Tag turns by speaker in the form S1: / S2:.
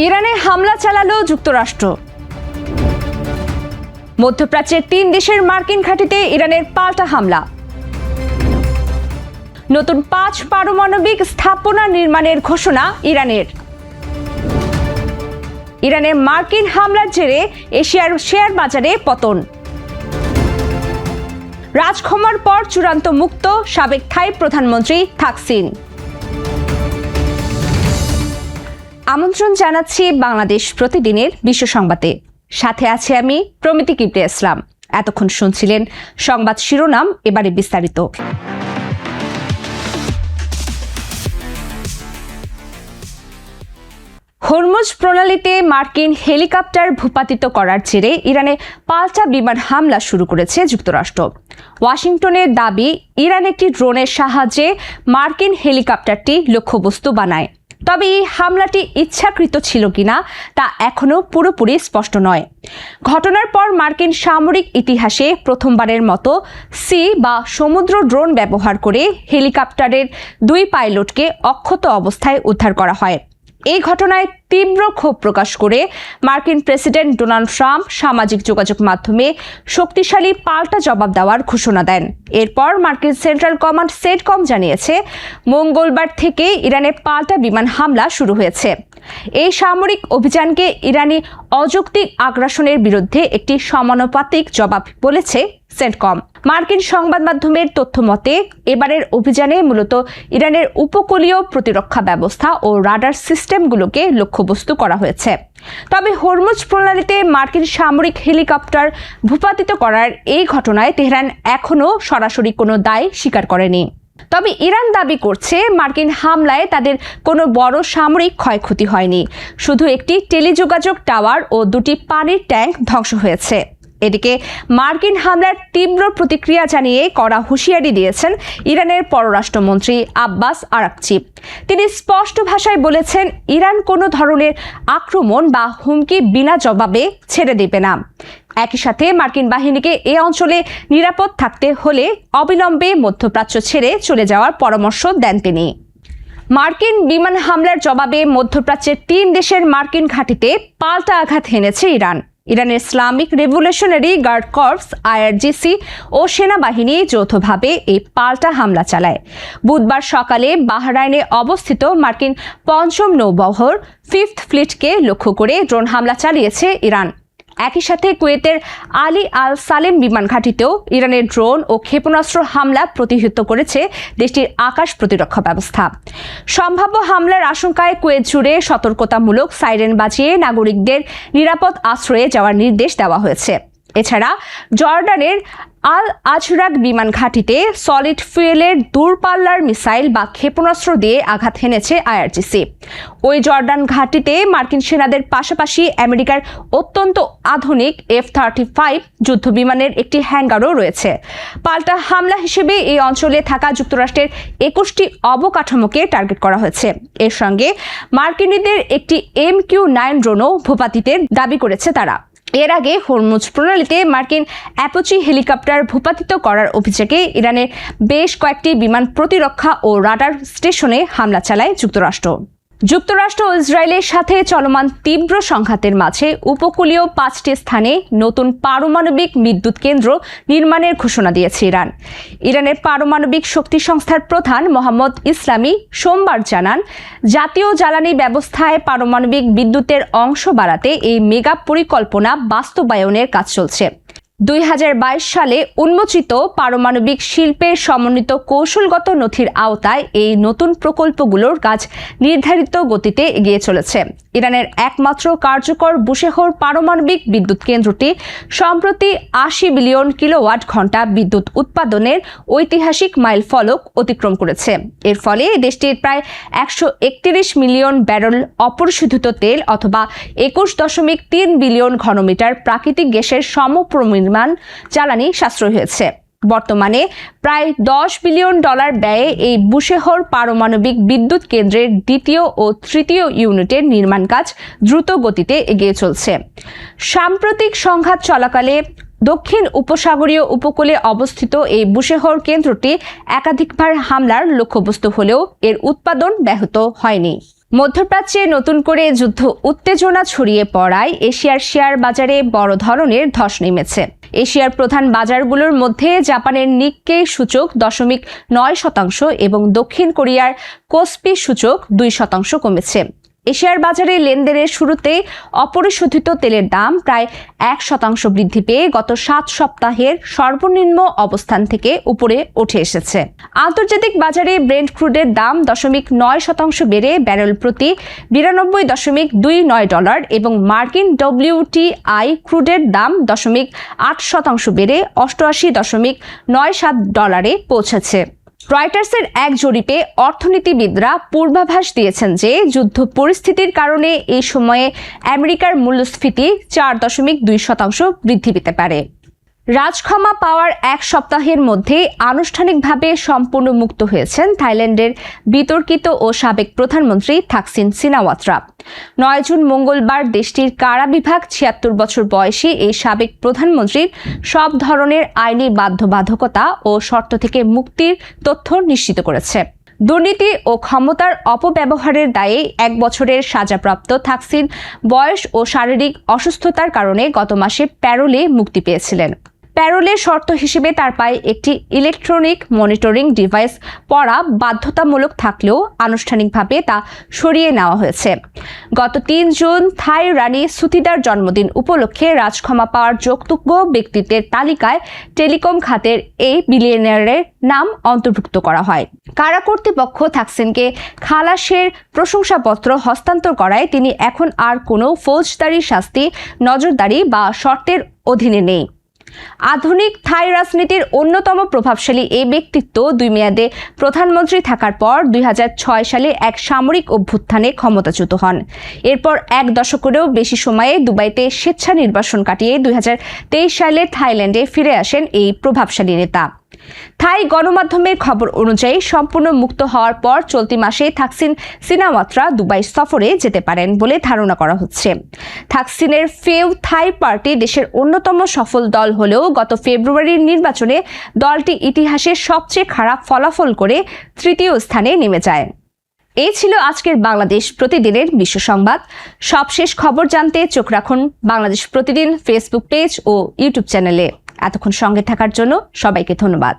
S1: ইরানে হামলা চালালো যুক্তরাষ্ট্র। মধ্যপ্রাচ্যের 3 দেশের মার্কিন ঘাঁটিতে ইরানের পাল্টা হামলা। নতুন 5 পারমাণবিক স্থাপনা নির্মাণের ঘোষণা ইরানের। ইরানের মার্কিন হামলার জেরে এশিয়ার শেয়ার বাজারে পতন। রাজক্ষমার পর চূড়ান্ত মুক্ত সাবেক থাই প্রধানমন্ত্রী থাকসিন। আমন্ত্রণ জানাচ্ছি বাংলাদেশ প্রতিদিনের বিশ্ব সংবাদে। সাথে আছে আমি প্রমিতি কিবরিয়া ইসলাম। এতক্ষণ শুনছিলেন সংবাদ শিরোনাম, এবারে বিস্তারিত। হরমুজ প্রণালীতে মার্কিন হেলিকপ্টার ভূপাতিত করার জেরে ইরানে পাল্টা বিমান হামলা শুরু করেছে যুক্তরাষ্ট্র। ওয়াশিংটনের দাবি, ইরান একটি ড্রোনের সাহায্যে মার্কিন হেলিকপ্টারটি লক্ষ্যবস্তু বানায়। তবে এই হামলাটি ইচ্ছাকৃত ছিল কিনা তা এখনও পুরোপুরি স্পষ্ট নয়। ঘটনার পর মার্কিন সামরিক ইতিহাসে প্রথমবারের মতো সি বা সমুদ্র ড্রোন ব্যবহার করে হেলিকপ্টারের 2 পাইলটকে অক্ষত অবস্থায় উদ্ধার করা হয়। এই ঘটনায় তীব্র ক্ষোভ প্রকাশ করে মার্কিন প্রেসিডেন্ট ডোনাল্ড ট্রাম্প সামাজিক যোগাযোগ মাধ্যমে শক্তিশালী পাল্টা জবাব দেওয়ার ঘোষণা দেন। এরপর মার্কিন সেন্ট্রাল কমান্ড সেন্টকম জানিয়েছে, মঙ্গলবার থেকে ইরানে পাল্টা বিমান হামলা শুরু হয়েছে। এই সামরিক অভিযানকে ইরানি অযৌক্তিক আগ্রাসনের বিরুদ্ধে একটি সমানুপাতিক জবাব বলেছে সেন্টকম। মার্কিন সংবাদ মাধ্যমের তথ্য মতে, এবারের অভিযানে মূলত ইরানের উপকূলীয় প্রতিরক্ষা ব্যবস্থা ও রাডার সিস্টেমগুলোকে লক্ষ্যবস্তু করা হয়েছে। তবে হরমুজ প্রণালীতে মার্কিন সামরিক হেলিকপ্টার ভূপাতিত করার এই ঘটনায় তেহরান এখনও সরাসরি কোনো দায় স্বীকার করেনি। তবে ইরান দাবি করছে, মার্কিন হামলায় তাদের কোনো বড় সামরিক ক্ষয়ক্ষতি হয়নি, শুধু একটি টেলিযোগাযোগ টাওয়ার ও 2টি পানির ট্যাঙ্ক ধ্বংস হয়েছে। এদিকে মার্কিন হামলার তীব্র প্রতিক্রিয়া জানিয়ে কড়া হুঁশিয়ারি দিয়েছেন ইরানের পররাষ্ট্রমন্ত্রী আব্বাস আরাকচি। তিনি স্পষ্ট ভাষায় বলেছেন, ইরান কোনো ধরনের আক্রমণ বা হুমকি বিনা জবাবে ছেড়ে দেবে না। একই সাথে মার্কিন বাহিনীকে এ অঞ্চলে নিরাপদ থাকতে হলে অবিলম্বে মধ্যপ্রাচ্য ছেড়ে চলে যাওয়ার পরামর্শ দেন তিনি। মার্কিন বিমান হামলার জবাবে মধ্যপ্রাচ্যের 3 দেশের মার্কিন ঘাঁটিতে পাল্টা আঘাত হেনেছে ইরান। ইরানের Islamic Revolutionary Guard Corps IRGC ও সেনাবাহিনী যৌথভাবে এই পাল্টা হামলা চালায়। বুধবার সকালে বাহরাইনে অবস্থিত মার্কিন 5ম নৌবহর 5th ফ্লিটকে লক্ষ্য করে ড্রোন হামলা চালিয়েছে ইরান। একই সাথে কুয়েতের আলী আল সালেম বিমান ঘাঁটিতেও ইরানের ড্রোন ও ক্ষেপণাস্ত্র হামলা প্রতিহত করেছে দেশটির আকাশ প্রতিরক্ষা ব্যবস্থা। সম্ভাব্য হামলার আশঙ্কায় কুয়েত জুড়ে সতর্কতামূলক সাইরেন বাজিয়ে নাগরিকদের নিরাপদ আশ্রয়ে যাওয়ার নির্দেশ দেওয়া হয়েছে। এছাড়া জর্ডানের আল আজরাক বিমান ঘাঁটিতে সলিড ফুয়েলের দূরপাল্লার মিসাইল বা ক্ষেপণাস্ত্র দিয়ে আঘাত হেনেছে IRGC। ওই জর্ডান ঘাঁটিতে মার্কিন সেনাদের পাশাপাশি আমেরিকার অত্যন্ত আধুনিক F-35 যুদ্ধ বিমানের একটি হ্যাঙ্গারও রয়েছে। পাল্টা হামলা হিসেবে এই অঞ্চলে থাকা যুক্তরাষ্ট্রের 21টি অবকাঠামোকে টার্গেট করা হয়েছে। এর সঙ্গে মার্কিনীদের একটি MQ-9 ড্রোনও ভূপাতিতের দাবি করেছে তারা। এর আগে হরমুজ প্রণালীতে মার্কিন অ্যাপোচি হেলিকপ্টার ভূপাতিত করার অভিযোগে ইরানের বেশ কয়েকটি বিমান প্রতিরক্ষা ও রাডার স্টেশনে হামলা চালায় যুক্তরাষ্ট্র ও ইসরায়েলের সাথে চলমান তীব্র সংঘাতের মাঝে উপকূলীয় 5টি স্থানে নতুন পারমাণবিক বিদ্যুৎ কেন্দ্র নির্মাণের ঘোষণা দিয়েছে ইরান। ইরানের পারমাণবিক শক্তি সংস্থার প্রধান মোহাম্মদ ইসলামি সোমবার জানান, জাতীয় জ্বালানি ব্যবস্থায় পারমাণবিক বিদ্যুতের অংশ বাড়াতে এই মেগা পরিকল্পনা বাস্তবায়নের কাজ চলছে। 2022 সালে উন্মোচিত পারমাণবিক শিল্পের সমন্বিত কৌশলগত নথির আওতায় এই নতুন প্রকল্পগুলোর কাজ নির্ধারিত গতিতে এগিয়ে চলেছে। ইরানের একমাত্র কার্যকর বুশেহর পারমাণবিক বিদ্যুৎ কেন্দ্রটি সম্প্রতি 80 বিলিয়ন কিলোওয়াট ঘন্টা বিদ্যুৎ উৎপাদনের ঐতিহাসিক মাইলফলক অতিক্রম করেছে। এর ফলে দেশটির প্রায় 131 মিলিয়ন ব্যারেল অপরিশোধিত তেল অথবা 21.3 বিলিয়ন ঘনমিটার প্রাকৃতিক গ্যাসের সমপরিমাণ জ্বালানি সাশ্রয় হয়েছে। বর্তমানে প্রায় $10 বিলিয়ন ব্যয়ে এই বুশেহর পারমাণবিক বিদ্যুৎ কেন্দ্রের 2য় ও 3য় ইউনিটের নির্মাণ কাজ দ্রুত গতিতে এগিয়ে চলছে। সাম্প্রতিক সংঘাত চলাকালে দক্ষিণ উপসাগরীয় উপকূলে অবস্থিত এই বুশেহর কেন্দ্রটি একাধিকবার হামলার লক্ষ্যবস্তু হলেও এর উৎপাদন ব্যাহত হয়নি। মধ্যপ্রাচ্যে নতুন করে যুদ্ধ উত্তেজনা ছড়িয়ে পড়ায় এশিয়ার শেয়ার বাজারে বড় ধরনের ধস নেমেছে। এশিয়ার প্রধান বাজারগুলোর মধ্যে জাপানের নিক্কেই সূচক 0.9% এবং দক্ষিণ কোরিয়ার কোসপি সূচক 2% কমেছে। এশিয়ার বাজারে লেনদেনের শুরুতে অপরিশোধিত তেলের দাম প্রায় 1% বৃদ্ধি পেয়ে গত 7 সপ্তাহের সর্বনিম্ন অবস্থান থেকে উপরে উঠে এসেছে। আন্তর্জাতিক বাজারে ব্রেন্ট ক্রুডের দাম 0.9% বেড়ে ব্যারেল প্রতি $92.29 এবং মার্কিন WTI ক্রুডের দাম 0.8% বেড়ে $88.97 পৌঁছেছে। রয়টার্সের এক জরিপে অর্থনীতিবিদরা পূর্বাভাস দিয়েছেন যে যুদ্ধ পরিস্থিতির কারণে এই সময়ে আমেরিকার মূল্যস্ফীতি 4.2% বৃদ্ধি পেতে পারে। রাজক্ষমা পাওয়ার এক সপ্তাহের মধ্যে আনুষ্ঠানিকভাবে সম্পূর্ণ মুক্ত হয়েছেন থাইল্যান্ডের বিতর্কিত ও সাবেক প্রধানমন্ত্রী থাকসিন সিনাওয়াত্রা। 9 জুন মঙ্গলবার দেশটির কারা বিভাগ 76 বছর বয়সী এই সাবেক প্রধানমন্ত্রীর সব ধরনের আইনি বাধ্যবাধকতা ও শর্ত থেকে মুক্তির তথ্য নিশ্চিত করেছে। দুর্নীতি ও ক্ষমতার অপব্যবহারের দায়ে 1 বছরের সাজাপ্রাপ্ত থাকসিন বয়স ও শারীরিক অসুস্থতার কারণে গত মাসে প্যারোলে মুক্তি পেয়েছিলেন। প্যারোলের শর্ত হিসেবে তার পায়ে একটি ইলেকট্রনিক মনিটরিং ডিভাইস পরা বাধ্যতামূলক থাকলেও আনুষ্ঠানিকভাবে তা সরিয়ে নেওয়া হয়েছে। গত 3 জুন থাই রানী সুতিদার জন্মদিন উপলক্ষে রাজক্ষমা পাওয়ার যোগ্য ব্যক্তিত্বের তালিকায় টেলিকম খাতের এই বিলিয়নিয়ারের নাম অন্তর্ভুক্ত করা হয়। কারা কর্তৃপক্ষ থাকসিনকে খালাসের প্রশংসাপত্র হস্তান্তর করায় তিনি এখন আর কোনো ফৌজদারি শাস্তি, নজরদারি বা শর্তের অধীনে নেই। আধুনিক থাই রাজনীতির অন্যতম প্রভাবশালী এই ব্যক্তিত্ব 2 মেয়াদে প্রধানমন্ত্রী থাকার পর 2006 সালে এক সামরিক অভ্যুত্থানে ক্ষমতাচ্যুত হন। এরপর 1 দশকেরও বেশি সময়ে দুবাইতে স্বেচ্ছা নির্বাসন কাটিয়ে 2023 সালে থাইল্যান্ডে ফিরে আসেন এই প্রভাবশালী নেতা। থাই গণমাধ্যমের খবর অনুযায়ী সম্পূর্ণ মুক্ত হওয়ার পর চলতি মাসে থাকসিন সিনাওয়াত্রা দুবাই সফরে যেতে পারেন বলে ধারণা করা হচ্ছে। থাকসিনের ফেউ থাই পার্টি দেশের অন্যতম সফল দল হলেও গত ফেব্রুয়ারির নির্বাচনে দলটি ইতিহাসের সবচেয়ে খারাপ ফলাফল করে 3য় স্থানে নেমে যায়। এই ছিল আজকের বাংলাদেশ প্রতিদিনের বিশ্ব সংবাদ। সবশেষ খবর জানতে চোখ রাখুন বাংলাদেশ প্রতিদিন ফেসবুক পেজ ও ইউটিউব চ্যানেলে। এতক্ষণ সঙ্গে থাকার জন্য সবাইকে ধন্যবাদ।